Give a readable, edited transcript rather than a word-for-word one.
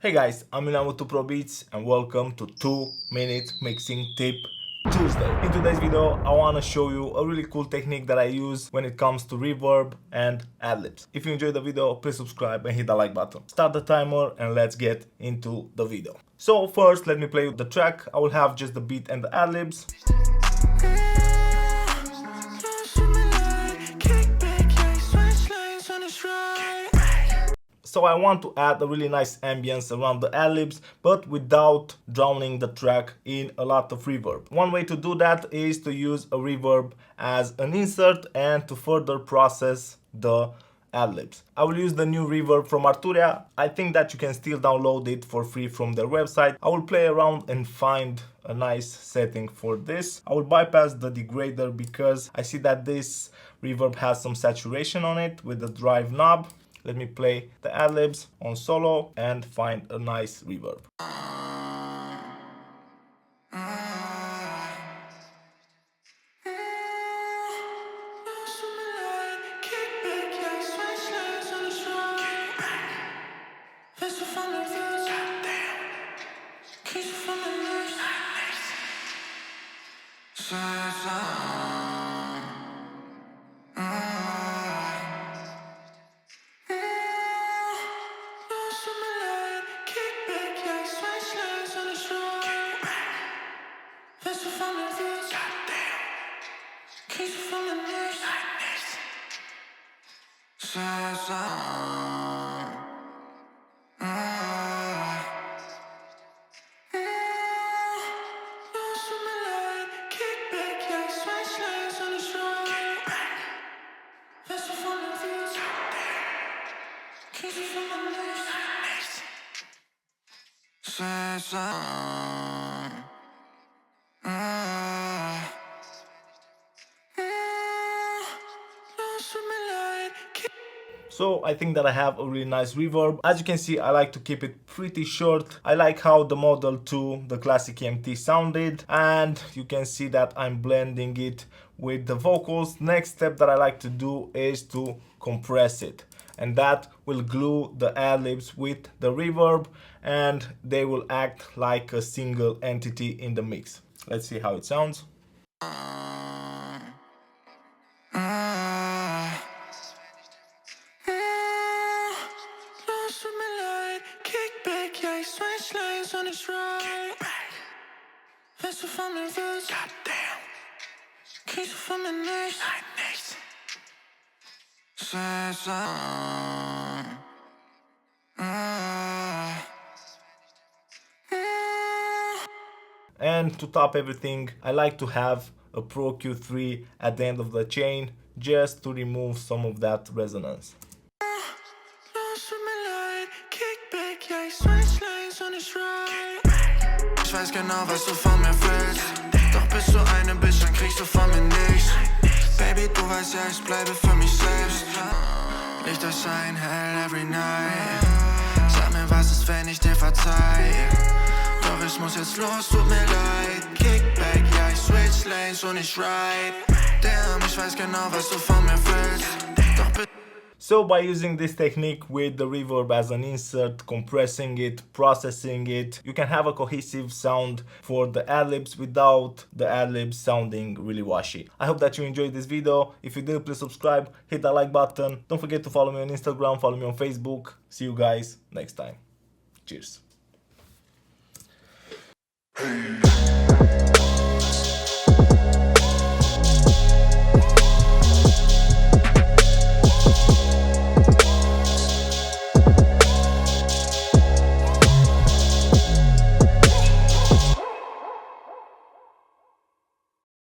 Hey guys, I'm Minamoto Pro Beats and welcome to 2-minute Mixing Tip Tuesday. In today's video, I want to show you a really cool technique that I use when it comes to reverb and ad-libs. If you enjoyed the video, please subscribe and hit the like button. Start the timer and let's get into the video. So first, let me play the track. I will have just the beat and the ad-libs. So I want to add a really nice ambience around the ad-libs, but without drowning the track in a lot of reverb. One way to do that is to use a reverb as an insert and to further process the ad-libs. I will use the new reverb from Arturia. I think that you can still download it for free from their website. I will play around and find a nice setting for this. I will bypass the degrader because I see that this reverb has some saturation on it with the drive knob. Let me play the ad-libs on solo and find a nice reverb. So I think that I have a really nice reverb. As you can see, I like to keep it pretty short. I like how the Model 2, the classic EMT sounded, and you can see that I'm blending it with the vocals. Next step that I like to do is to compress it, and that will glue the ad-libs with the reverb and they will act like a single entity in the mix. Let's see how it sounds. And to top everything, I like to have a Pro Q3 at the end of the chain just to remove some of that resonance. Ich weiß genau, was du von mir willst. Doch bist du eine Bitch, dann kriegst du von mir nichts. Baby, du weißt ja, ich bleibe für mich selbst. Lichter shine hell every night. Sag mir, was ist, wenn ich dir verzeih. Doch ich muss jetzt los, tut mir leid. Kickback, ja, ich switch lanes und ich ride. Damn, ich weiß genau, was du von mir willst. Doch bitte. So by using this technique with the reverb as an insert, compressing it, processing it, you can have a cohesive sound for the ad-libs without the ad-libs sounding really washy. I hope that you enjoyed this video. If you did, please subscribe, hit that like button. Don't forget to follow me on Instagram, follow me on Facebook. See you guys next time. Cheers.